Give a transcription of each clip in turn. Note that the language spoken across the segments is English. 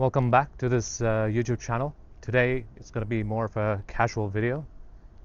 Welcome back to this YouTube channel. Today it's going to be more of a casual video.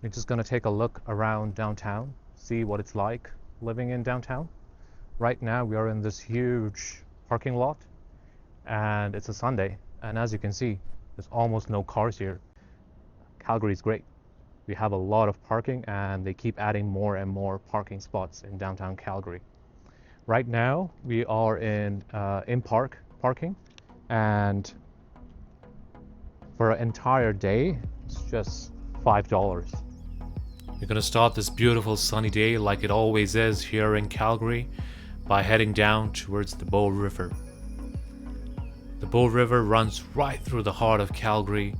We're just going to take a look around downtown, see what it's like living in downtown. Right now we are in this huge parking lot and it's a Sunday, and as you can see there's almost no cars here. Calgary is great. We have a lot of parking and they keep adding more and more parking spots in downtown Calgary. Right now we are in park parking, and for an entire day it's just $5. We're gonna start this beautiful sunny day like it always is here in Calgary by heading down towards the Bow River. The Bow River runs right through the heart of Calgary,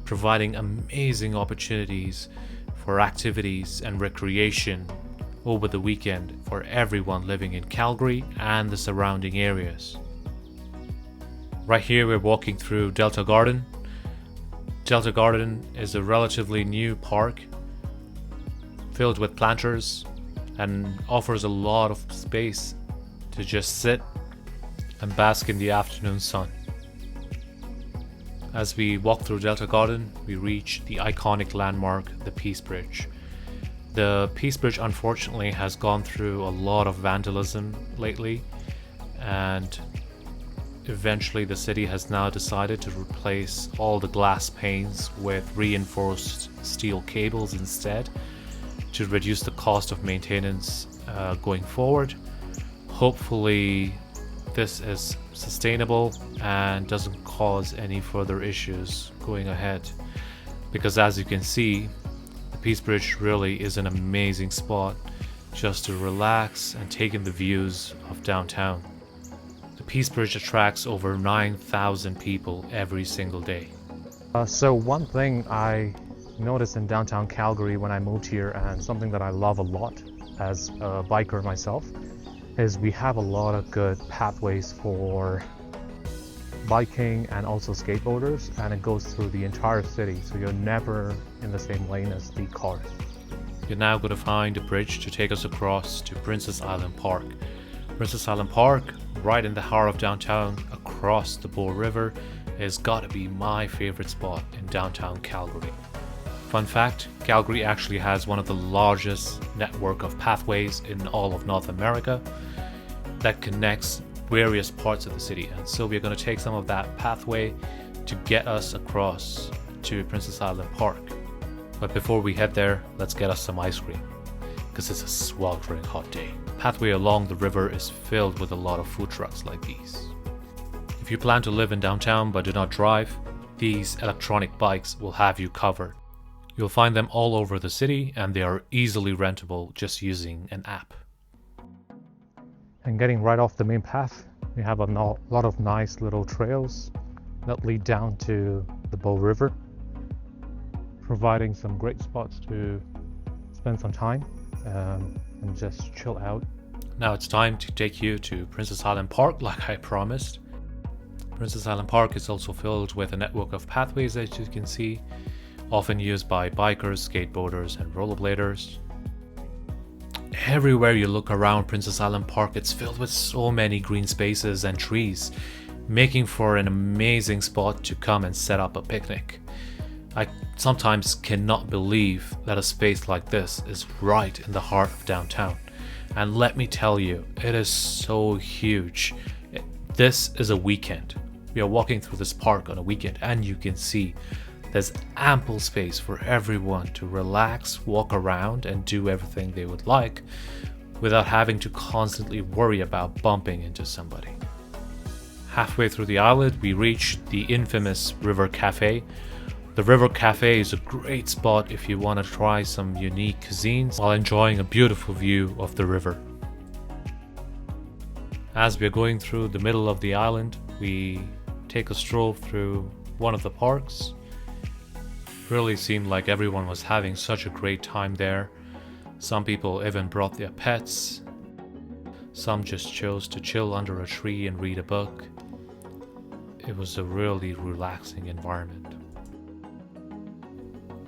providing amazing opportunities for activities and recreation over the weekend for everyone living in Calgary and the surrounding areas. Right here we're walking through Delta Garden. Delta Garden is a relatively new park filled with planters and offers a lot of space to just sit and bask in the afternoon sun. As we walk through Delta Garden, we reach the iconic landmark, the Peace Bridge. The Peace Bridge unfortunately has gone through a lot of vandalism lately, and eventually the city has now decided to replace all the glass panes with reinforced steel cables instead to reduce the cost of maintenance going forward. Hopefully this is sustainable and doesn't cause any further issues going ahead, because as you can see, the Peace Bridge really is an amazing spot just to relax and take in the views of downtown. The Peace Bridge attracts over 9,000 people every single day. So one thing I noticed in downtown Calgary when I moved here, and something that I love a lot as a biker myself, is we have a lot of good pathways for biking and also skateboarders, and it goes through the entire city, so you're never in the same lane as the cars. You're now going to find a bridge to take us across to Princess Island Park. Princess Island Park, right in the heart of downtown, across the Bow River, has got to be my favorite spot in downtown Calgary. Fun fact, Calgary actually has one of the largest network of pathways in all of North America that connects various parts of the city, and so we're going to take some of that pathway to get us across to Princess Island Park. But before we head there, let's get us some ice cream, because it's a sweltering hot day. The pathway along the river is filled with a lot of food trucks like these. If you plan to live in downtown but do not drive, these electronic bikes will have you covered. You'll find them all over the city, and they are easily rentable just using an app. And getting right off the main path, we have a lot of nice little trails that lead down to the Bow River, providing some great spots to spend some time and just chill out. Now it's time to take you to Princess Island Park like I promised. Princess Island Park is also filled with a network of pathways, as you can see, often used by bikers, skateboarders and rollerbladers. Everywhere you look around Princess Island Park, it's filled with so many green spaces and trees, making for an amazing spot to come and set up a picnic. I sometimes cannot believe that a space like this is right in the heart of downtown. And let me tell you, it is so huge. This is a weekend. We are walking through this park on a weekend, and you can see there's ample space for everyone to relax, walk around, and do everything they would like without having to constantly worry about bumping into somebody. Halfway through the island, we reach the infamous River Cafe. The River Cafe is a great spot if you want to try some unique cuisines while enjoying a beautiful view of the river. As we're going through the middle of the island, we take a stroll through one of the parks. Really seemed like everyone was having such a great time there. Some people even brought their pets. Some just chose to chill under a tree and read a book. It was a really relaxing environment.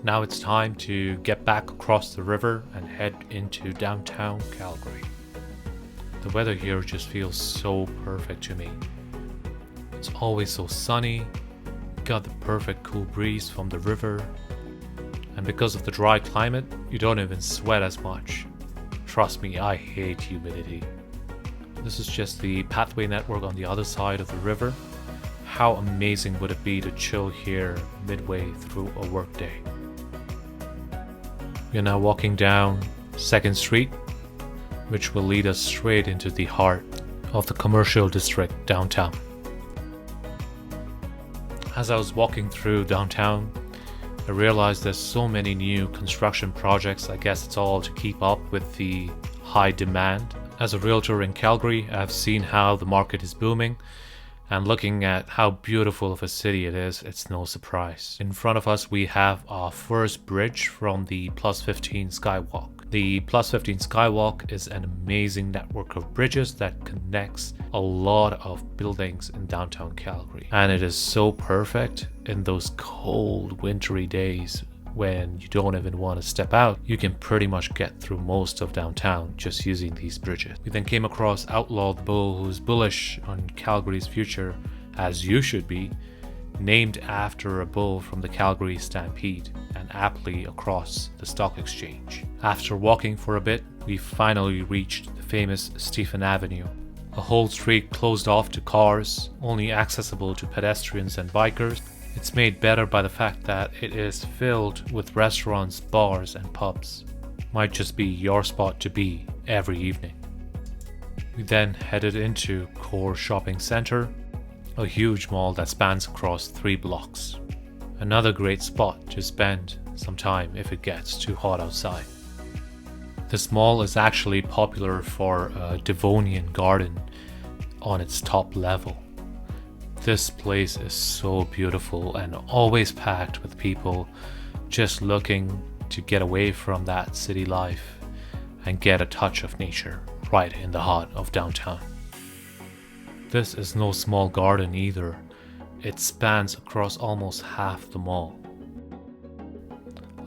Now it's time to get back across the river and head into downtown Calgary. The weather here just feels so perfect to me. It's always so sunny, got the perfect cool breeze from the river, and because of the dry climate, you don't even sweat as much. Trust me, I hate humidity. This is just the pathway network on the other side of the river. How amazing would it be to chill here midway through a workday? We're now walking down 2nd Street, which will lead us straight into the heart of the commercial district downtown. As I was walking through downtown, I realized there's so many new construction projects. I guess it's all to keep up with the high demand. As a realtor in Calgary, I've seen how the market is booming, and looking at how beautiful of a city it is, it's no surprise. In front of us, we have our first bridge from the Plus 15 Skywalk. The Plus 15 Skywalk is an amazing network of bridges that connects a lot of buildings in downtown Calgary. And it is so perfect in those cold, wintry days when you don't even want to step out. You can pretty much get through most of downtown just using these bridges. We then came across Outlaw the Bull, who's bullish on Calgary's future, as you should be, named after a bull from the Calgary Stampede and aptly across the stock exchange. After walking for a bit, we finally reached the famous Stephen Avenue, a whole street closed off to cars, only accessible to pedestrians and bikers. It's made better by the fact that it is filled with restaurants, bars, and pubs. Might just be your spot to be every evening. We then headed into Core Shopping Centre, a huge mall that spans across 3 blocks. Another great spot to spend some time if it gets too hot outside. This mall is actually popular for a Devonian garden on its top level. This place is so beautiful and always packed with people just looking to get away from that city life and get a touch of nature right in the heart of downtown. This is no small garden either. It spans across almost half the mall.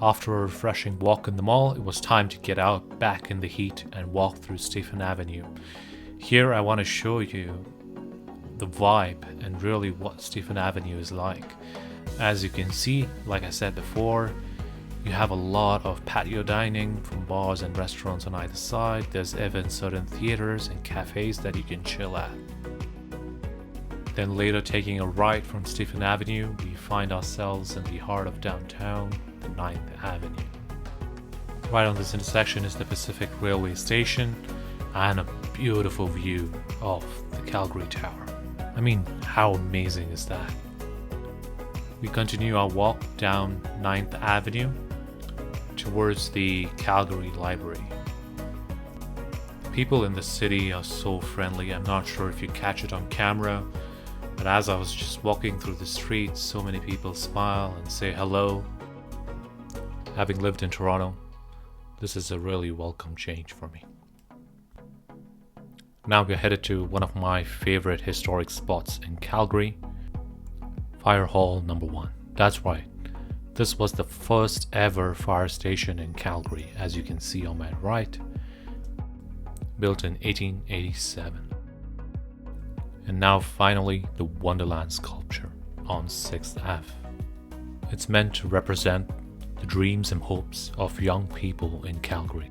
After a refreshing walk in the mall, it was time to get out back in the heat and walk through Stephen Avenue. Here I want to show you the vibe and really what Stephen Avenue is like. As you can see, like I said before, you have a lot of patio dining from bars and restaurants on either side. There's even certain theaters and cafes that you can chill at. Then later, taking a right from Stephen Avenue, we find ourselves in the heart of downtown, the 9th Avenue. Right on this intersection is the Pacific Railway Station and a beautiful view of the Calgary Tower. I mean, how amazing is that? We continue our walk down 9th Avenue towards the Calgary Library. People in the city are so friendly. I'm not sure if you catch it on camera, but as I was just walking through the streets, so many people smile and say hello. Having lived in Toronto, this is a really welcome change for me. Now we're headed to one of my favorite historic spots in Calgary, Fire Hall Number 1. That's right, this was the first ever fire station in Calgary, as you can see on my right, built in 1887. And now finally the Wonderland sculpture on 6th Ave. It's meant to represent the dreams and hopes of young people in Calgary.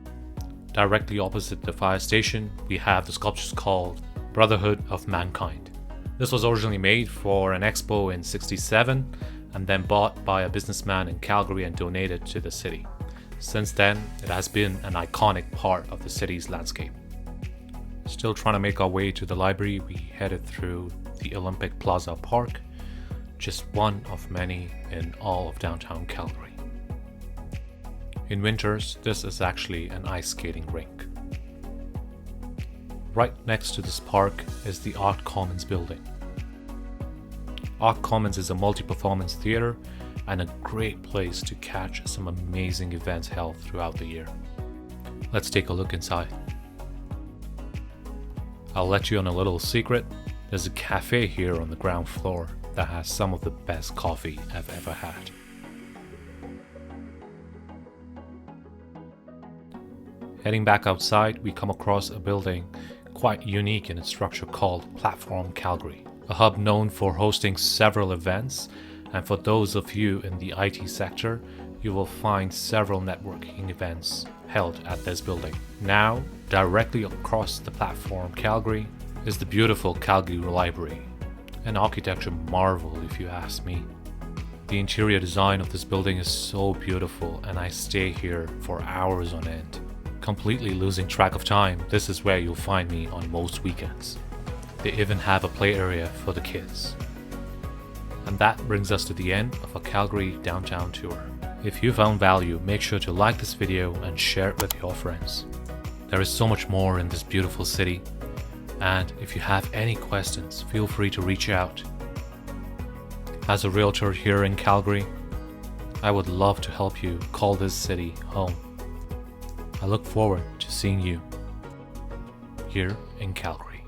Directly opposite the fire station, we have the sculptures called Brotherhood of Mankind. This was originally made for an expo in '67 and then bought by a businessman in Calgary and donated to the city. Since then, it has been an iconic part of the city's landscape. Still trying to make our way to the library, we headed through the Olympic Plaza Park, just one of many in all of downtown Calgary. In winters, this is actually an ice skating rink. Right next to this park is the Art Commons building. Art Commons is a multi-performance theater and a great place to catch some amazing events held throughout the year. Let's take a look inside. I'll let you on a little secret. There's a cafe here on the ground floor that has some of the best coffee I've ever had. Heading back outside, we come across a building quite unique in its structure called Platform Calgary. a hub known for hosting several events, and for those of you in the IT sector, you will find several networking events held at this building. Now, directly across the platform Calgary is the beautiful Calgary Library, an architecture marvel if you ask me. The interior design of this building is so beautiful, and I stay here for hours on end. Completely losing track of time, this is where you'll find me on most weekends. They even have a play area for the kids. And that brings us to the end of a Calgary downtown tour. If you found value, make sure to like this video and share it with your friends. There is so much more in this beautiful city, and if you have any questions, feel free to reach out. As a realtor here in Calgary, I would love to help you call this city home. I look forward to seeing you here in Calgary.